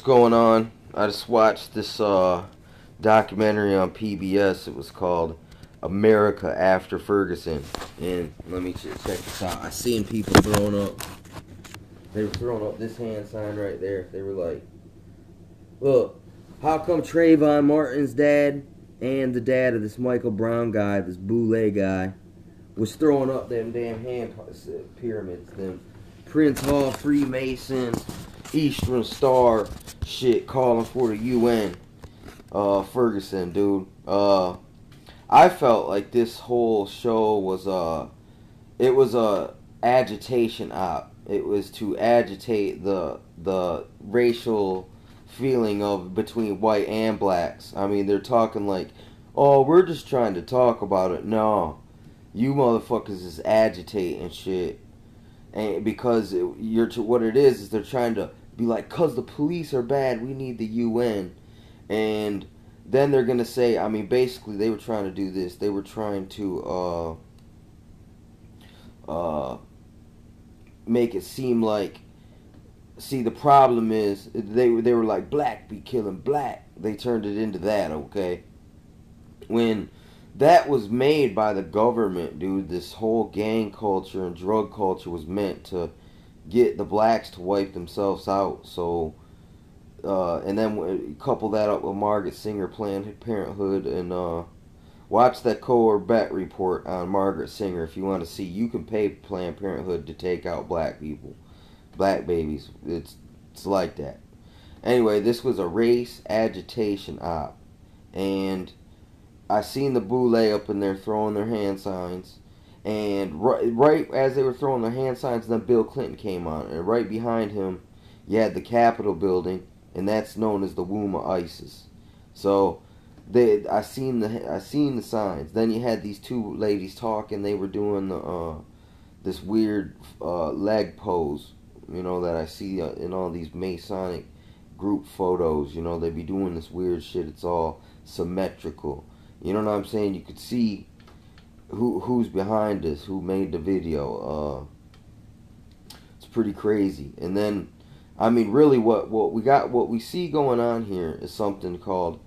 going on? I just watched this documentary on PBS. It was called America After Ferguson. And let me check this out. I seen people throwing up. They were throwing up this hand sign right there. They were like, look, how come Trayvon Martin's dad and the dad of this Michael Brown guy, this boule guy, was throwing up them damn hand pyramids, them Prince Hall Freemasons, Eastern Star shit calling for the UN. Ferguson, dude. I felt like this whole show was it was a agitation op. It was to agitate the racial feeling of between white and blacks. I mean, they're talking like, oh, we're just trying to talk about it. No, you motherfuckers is agitating shit, and because what it is they're trying to be like, cause the police are bad, we need the UN, and then they're gonna say, I mean, basically they were trying to do this. They were trying to make it seem like, see, the problem is they were like, black be killing black. They turned it into that, okay? When that was made by the government, dude, this whole gang culture and drug culture was meant to get the blacks to wipe themselves out. So, and then couple that up with Margaret Sanger Planned Parenthood, and watch that Corbett report on Margaret Sanger if you want to see. You can pay Planned Parenthood to take out black people, black babies. It's like that. Anyway, this was a race agitation op, and I seen the boule up in there throwing their hand signs, and right as they were throwing their hand signs, then Bill Clinton came on, and right behind him, you had the Capitol building, and that's known as the womb of ISIS. So I seen the signs. Then you had these two ladies talking. They were doing this weird leg pose, you know, that I see in all these Masonic group photos. You know, they be doing this weird shit. It's all symmetrical. You know what I'm saying? You could see who's behind this, who made the video. It's pretty crazy. And then, I mean, really, what we see going on here is something called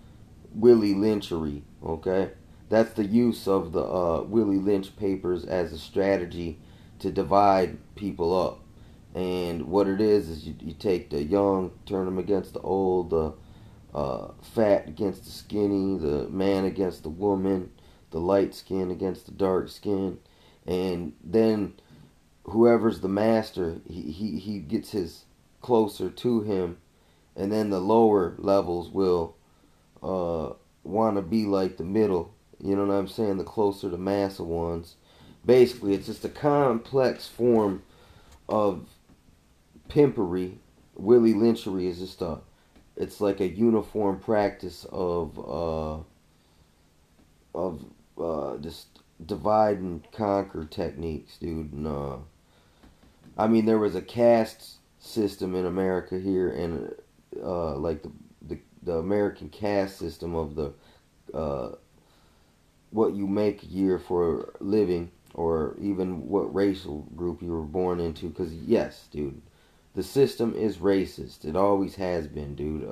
willy lynchery. Okay, that's the use of the Willie Lynch papers as a strategy to divide people up. And what it is you take the young, turn them against the old, the fat against the skinny, the man against the woman, the light skin against the dark skin, and then whoever's the master, he gets his closer to him, and then the lower levels will want to be like the middle. You know what I'm saying? The closer the massa ones. Basically, it's just a complex form of pimpery. Willy lynchery is just it's like a uniform practice of just divide and conquer techniques, dude. And I mean, there was a caste system in America here, and like the American caste system of the what you make a year for a living, or even what racial group you were born into. Because yes, dude, the system is racist. It always has been, dude.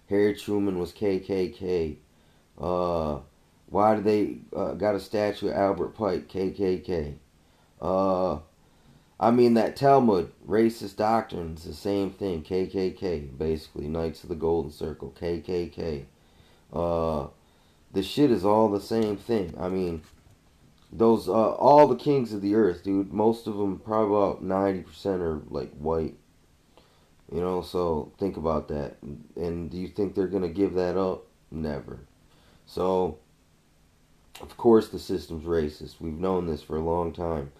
Harry Truman was KKK. Why do they got a statue of Albert Pike? KKK. I mean, that Talmud, racist doctrines, the same thing. KKK, basically. Knights of the Golden Circle. KKK. The shit is all the same thing. I mean, those, all the kings of the earth, dude, most of them, probably about 90% are, like, white. You know, so think about that. And do you think they're going to give that up? Never. So, of course the system's racist. We've known this for a long time.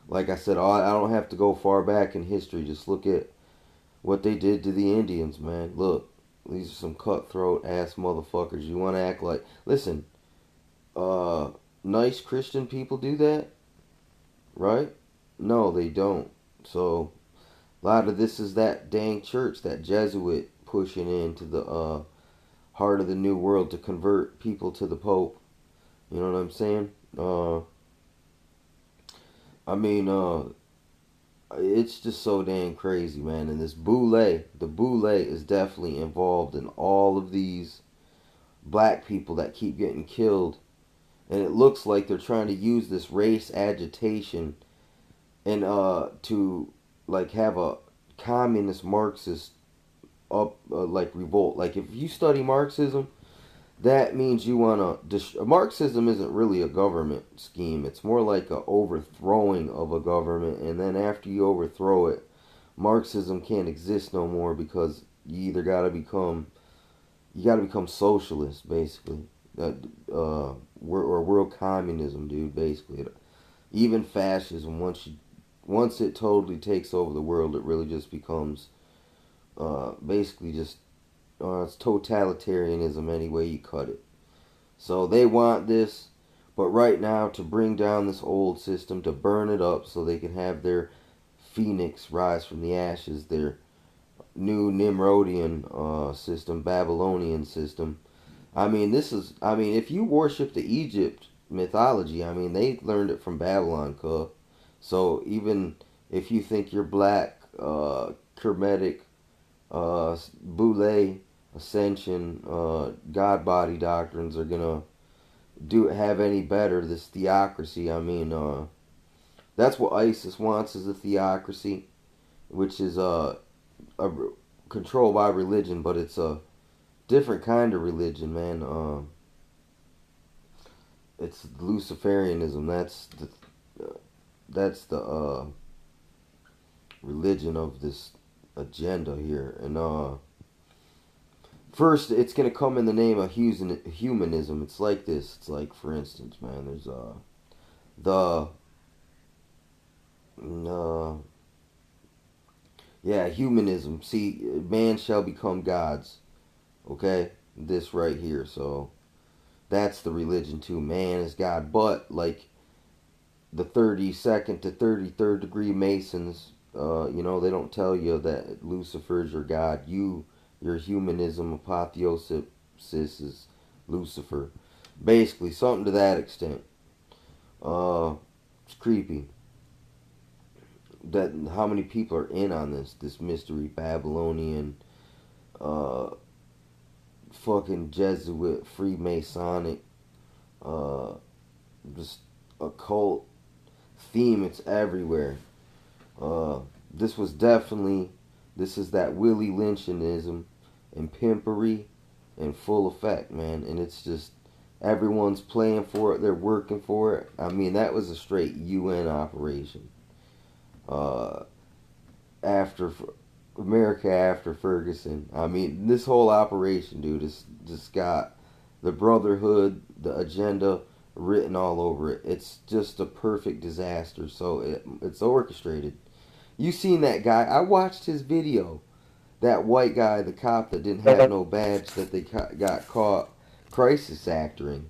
Like I said, I don't have to go far back in history. Just look at what they did to the Indians, man. Look, these are some cutthroat ass motherfuckers. You want to act like... Listen, nice Christian people do that? Right? No, they don't. So, a lot of this is that dang church, that Jesuit pushing into the heart of the New World to convert people to the Pope. You know what I'm saying? I mean, it's just so damn crazy, man. And this the boule is definitely involved in all of these black people that keep getting killed. And it looks like they're trying to use this race agitation and to like have a communist Marxist up like revolt. Like if you study Marxism, that means you want to. Marxism isn't really a government scheme. It's more like a overthrowing of a government, and then after you overthrow it, Marxism can't exist no more because you got to become socialist, basically. Or world communism, dude. Basically, even fascism. Once it totally takes over the world, it really just becomes basically just it's totalitarianism any way you cut it. So they want this, but right now to bring down this old system, to burn it up so they can have their phoenix rise from the ashes, their new Nimrodian system, Babylonian system. If you worship the Egypt mythology, they learned it from Babylon, cuh. So even if you think you're black, Kermetic, boule, ascension, God body doctrines are gonna have any better. This theocracy, that's what ISIS wants, is a theocracy, which is a controlled by religion, but it's a different kind of religion, man. It's Luciferianism. That's the religion of this agenda here, and first, it's gonna come in the name of humanism. It's like this. It's like, for instance, man, there's the yeah, humanism. See, man shall become gods. Okay, this right here. So that's the religion too. Man is God, but like the 32nd to 33rd degree Masons, they don't tell you that Lucifer's your God. Your humanism apotheosis is Lucifer. Basically, something to that extent. It's creepy that how many people are in on this mystery Babylonian, fucking Jesuit, Freemasonic, just occult theme. It's everywhere. This is that willy Lynchianism and pimpery in full effect, man. And it's just everyone's playing for it. They're working for it. That was a straight UN operation. After America after Ferguson. This whole operation, dude, is just got the brotherhood, the agenda written all over it. It's just a perfect disaster. So it's orchestrated. You seen that guy? I watched his video. That white guy, the cop that didn't have no badge, that they got caught crisis actoring.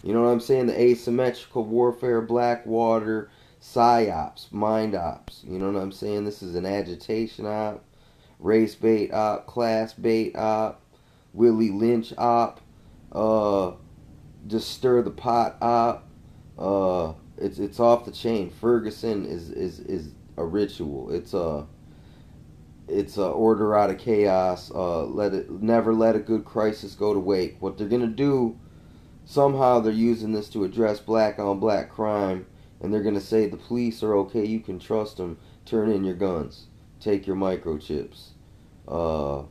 You know what I'm saying? The asymmetrical warfare, Blackwater, psyops, mind ops. You know what I'm saying? This is an agitation op, race bait op, class bait op, Willie Lynch op, just stir the pot op. It's off the chain. Ferguson is a ritual. It's a order out of chaos. Never let a good crisis go to wake. What they're gonna do, somehow they're using this to address black on black crime, and they're gonna say the police are okay. You can trust them. Turn in your guns. Take your microchips. I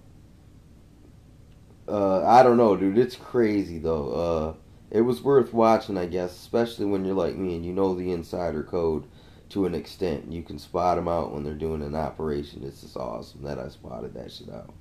don't know, dude. It's crazy though. It was worth watching, I guess, especially when you're like me and you know the insider code to an extent. You can spot them out when they're doing an operation. It's just awesome that I spotted that shit out.